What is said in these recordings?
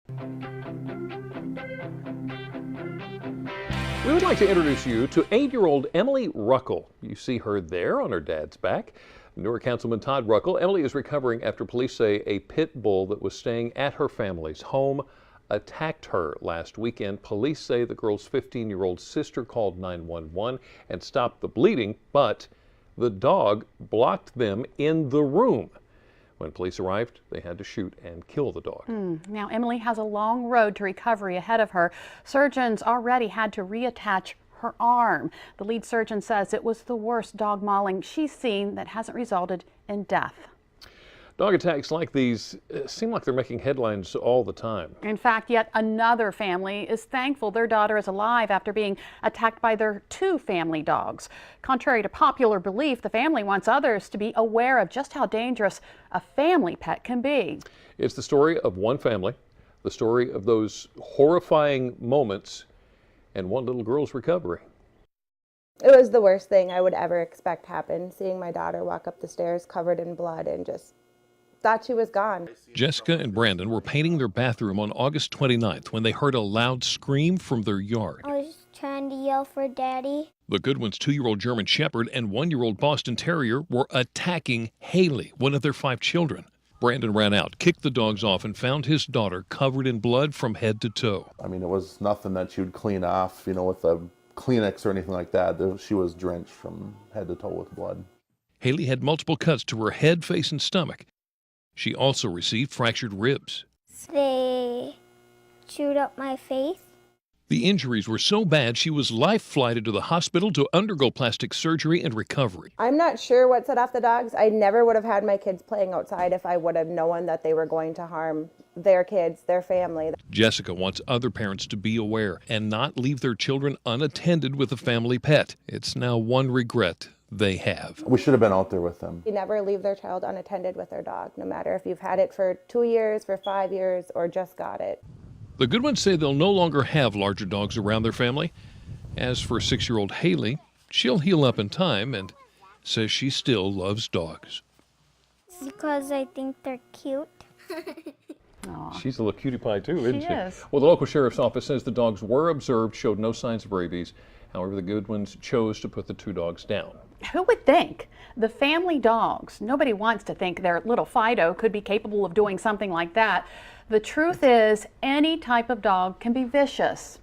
We would like to introduce you to 8-year-old Emily Ruckel. You see her there on her dad's back. Newark Councilman Todd Ruckel. Emily is recovering after police say a pit bull that was staying at her family's home attacked her last weekend. Police say the girl's 15-year-old sister called 911 and stopped the bleeding, but the dog blocked them in the room. When police arrived, they had to shoot and kill the dog. Now, Emily has a long road to recovery ahead of her. Surgeons already had to reattach her arm. The lead surgeon says it was the worst dog mauling she's seen that hasn't resulted in death. Dog attacks like these seem like they're making headlines all the time. In fact, yet another family is thankful their daughter is alive after being attacked by their 2 family dogs. Contrary to popular belief, the family wants others to be aware of just how dangerous a family pet can be. It's the story of one family, the story of those horrifying moments, and one little girl's recovery. It was the worst thing I would ever expect happen, seeing my daughter walk up the stairs covered in blood and just thought she was gone. Jessica and Brandon were painting their bathroom on August 29th when they heard a loud scream from their yard. I was trying to yell for Daddy. The Goodwin's 2-year-old German Shepherd and 1-year-old Boston Terrier were attacking Haley, one of their 5 children. Brandon ran out, kicked the dogs off, and found his daughter covered in blood from head to toe. I mean, it was nothing that you would clean off, with a Kleenex or anything like that. She was drenched from head to toe with blood. Haley had multiple cuts to her head, face, and stomach. She also received fractured ribs. They chewed up my face. The injuries were so bad she was life-flighted to the hospital to undergo plastic surgery and recovery. I'm not sure what set off the dogs. I never would have had my kids playing outside if I would have known that they were going to harm their kids, their family. Jessica wants other parents to be aware and not leave their children unattended with a family pet. It's now one regret they have. We should have been out there with them. You never leave their child unattended with their dog, no matter if you've had it for 2 years, for 5 years, or just got it. The Goodwins say they'll no longer have larger dogs around their family. As for 6-year-old Haley, she'll heal up in time and says she still loves dogs. Because I think they're cute. She's a little cutie pie too, isn't she? She is. Well, the local sheriff's office says the dogs were observed, showed no signs of rabies. However, the Goodwins chose to put the 2 dogs down. Who would think? The family dogs. Nobody wants to think their little Fido could be capable of doing something like that. The truth is, any type of dog can be vicious.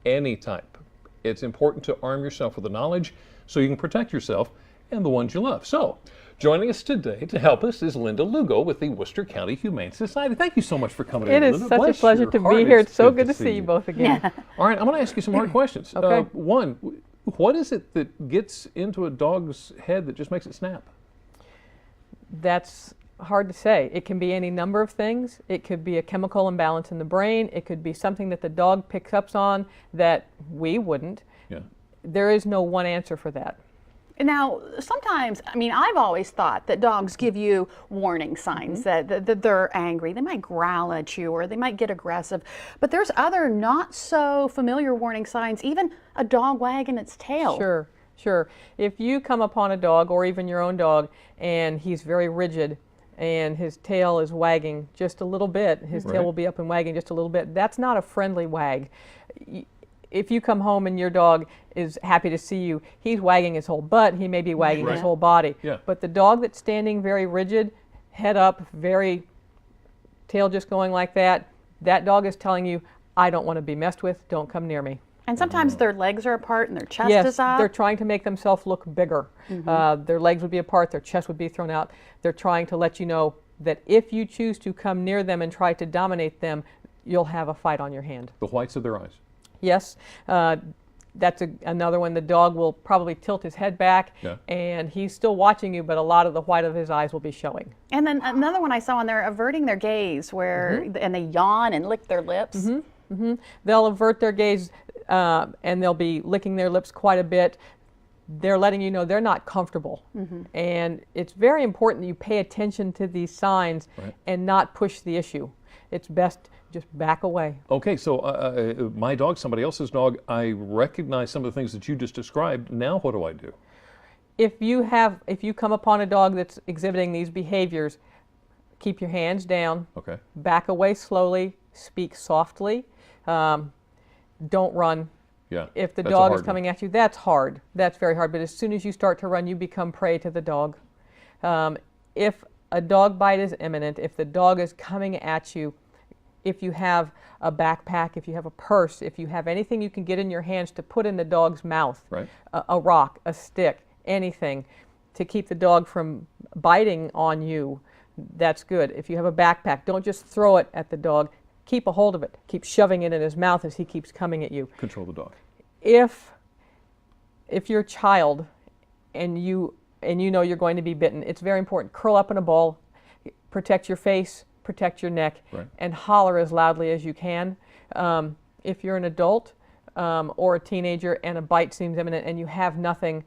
Any type. It's important to arm yourself with the knowledge so you can protect yourself and the ones you love. So, joining us today to help us is Linda Lugo with the Worcester County Humane Society. Thank you so much for coming in. It is such a pleasure to be here. It's so good to see you both again. All right, I'm going to ask you some hard questions. Okay. One, what is it that gets into a dog's head that just makes it snap? That's hard to say. It can be any number of things. It could be a chemical imbalance in the brain. It could be something that the dog picks up on that we wouldn't. Yeah. There is no one answer for that. Now, sometimes, I've always thought that dogs give you warning signs that they're angry. They might growl at you or they might get aggressive. But there's other not so familiar warning signs, even a dog wagging its tail. Sure. If you come upon a dog or even your own dog and he's very rigid and his tail is wagging just a little bit, his tail will be up and wagging just a little bit, that's not a friendly wag. If you come home and your dog is happy to see you, he's wagging his whole butt, he may be wagging his whole body. Yeah. But the dog that's standing very rigid, head up, very tail just going like that dog is telling you, I don't want to be messed with, don't come near me. And sometimes their legs are apart and their chest is up. Yes, they're trying to make themselves look bigger. Their legs would be apart, their chest would be thrown out. They're trying to let you know that if you choose to come near them and try to dominate them, you'll have a fight on your hand. The whites of their eyes. Yes, that's another one. The dog will probably tilt his head back and he's still watching you, but a lot of the white of his eyes will be showing. And then another one I saw, and they're averting their gaze and they yawn and lick their lips. They'll avert their gaze and they'll be licking their lips quite a bit. They're letting you know they're not comfortable. And it's very important that you pay attention to these signs and not push the issue. It's best just back away. Okay, so my dog, somebody else's dog, I recognize some of the things that you just described. Now what do I do? If you come upon a dog that's exhibiting these behaviors, keep your hands down, back away slowly, speak softly. Don't run. Yeah. If the that's a dog hard is coming one. at you, that's hard. That's very hard. But as soon as you start to run, you become prey to the dog. If a dog bite is imminent, if the dog is coming at you, if you have a backpack, if you have a purse, if you have anything you can get in your hands to put in the dog's mouth, Right. a rock, a stick, anything to keep the dog from biting on you, that's good. If you have a backpack, don't just throw it at the dog. Keep a hold of it. Keep shoving it in his mouth as he keeps coming at you. Control the dog. If you're a child and you know you're going to be bitten, it's very important. Curl up in a ball, protect your face, protect your neck, Right. and holler as loudly as you can. If you're an adult or a teenager and a bite seems imminent and you have nothing,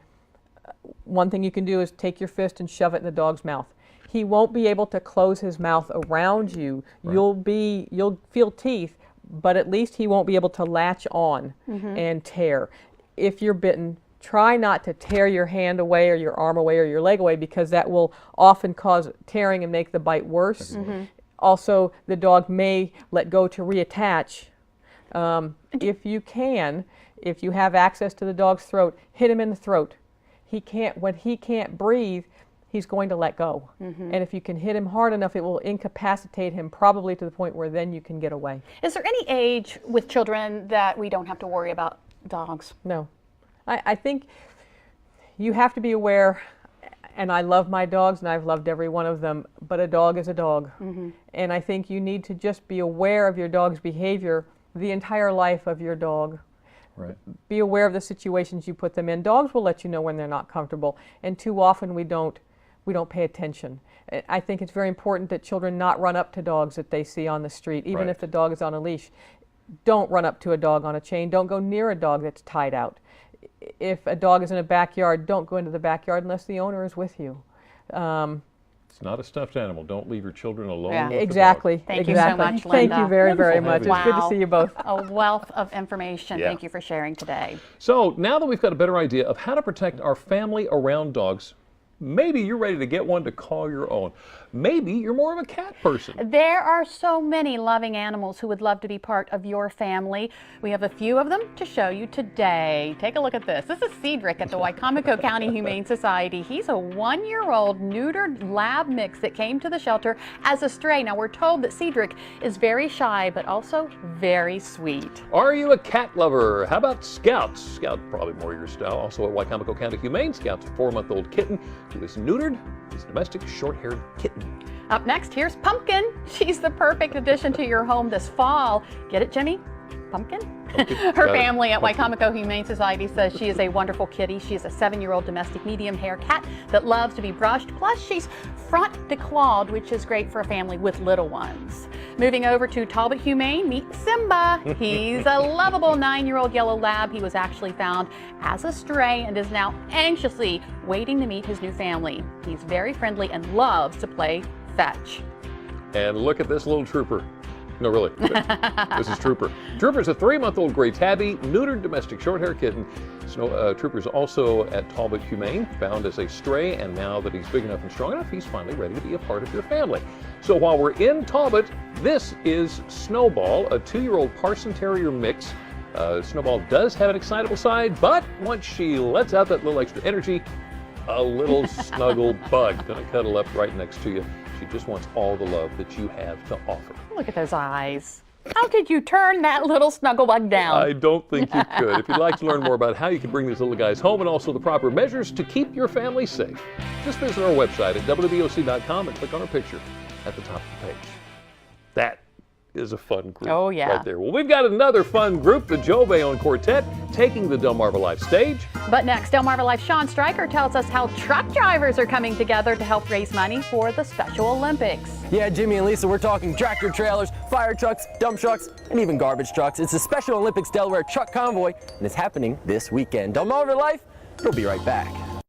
one thing you can do is take your fist and shove it in the dog's mouth. He won't be able to close his mouth around you. Right. You'll feel teeth, but at least he won't be able to latch on and tear. If you're bitten, try not to tear your hand away or your arm away or your leg away, because that will often cause tearing and make the bite worse. Also, the dog may let go to reattach. If you have access to the dog's throat, hit him in the throat. When he can't breathe, he's going to let go. And if you can hit him hard enough, it will incapacitate him, probably to the point where then you can get away. Is there any age with children that we don't have to worry about dogs? No. I think you have to be aware, and I love my dogs and I've loved every one of them, but a dog is a dog. And I think you need to just be aware of your dog's behavior the entire life of your dog. Right. Be aware of the situations you put them in. Dogs will let you know when they're not comfortable, and too often we don't pay attention. I think it's very important that children not run up to dogs that they see on the street, even Right. if the dog is on a leash. Don't run up to a dog on a chain. Don't go near a dog that's tied out. If a dog is in a backyard, don't go into the backyard unless the owner is with you. It's not a stuffed animal. Don't leave your children alone. Yeah. with the Exactly. dog. Thank you so exactly. much, Thank Linda. you very, very Wonderful much. having It's good to Wow. see you both. A wealth of information. Yeah. Thank you for sharing today. So now that we've got a better idea of how to protect our family around dogs, maybe you're ready to get one to call your own. Maybe you're more of a cat person. There are so many loving animals who would love to be part of your family. We have a few of them to show you today. Take a look at this. This is Cedric at the Wicomico County Humane Society. He's a 1-year-old neutered lab mix that came to the shelter as a stray. Now we're told that Cedric is very shy, but also very sweet. Are you a cat lover? How about Scouts? Scout, probably more your style. Also at Wicomico County Humane, Scout's a 4-month-old kitten who is neutered. He's a domestic short-haired kitten. Up next, here's Pumpkin. She's the perfect addition to your home this fall. Get it, Jimmy? Pumpkin? Her Got it. family at Wicomico Humane Society says she is a wonderful kitty. She is a 7-year-old domestic medium hair cat that loves to be brushed. Plus, she's front declawed, which is great for a family with little ones. Moving over to Talbot Humane, meet Simba. He's a lovable 9-year-old yellow lab. He was actually found as a stray and is now anxiously waiting to meet his new family. He's very friendly and loves to play fetch. And look at this little trooper. No, really. This is Trooper. Trooper's a 3-month-old gray tabby, neutered domestic short-haired kitten. Trooper's also at Talbot Humane, found as a stray, and now that he's big enough and strong enough, he's finally ready to be a part of your family. So while we're in Talbot, this is Snowball, a 2-year-old Parson Terrier mix. Snowball does have an excitable side, but once she lets out that little extra energy, a little snuggle bug gonna cuddle up right next to you. She just wants all the love that you have to offer. Look at those eyes. How could you turn that little snuggle bug down? I don't think you could. If you'd like to learn more about how you can bring these little guys home and also the proper measures to keep your family safe, just visit our website at wboc.com and click on our picture at the top of the page. That is a fun group. Oh, yeah. Right there. Well, we've got another fun group, the Joe Bayonne Quartet, taking the Delmarva Life stage. But next, Delmarva Life Sean Stryker tells us how truck drivers are coming together to help raise money for the Special Olympics. Yeah, Jimmy and Lisa, we're talking tractor trailers, fire trucks, dump trucks, and even garbage trucks. It's the Special Olympics Delaware Truck Convoy, and it's happening this weekend. Delmarva Life, we'll be right back.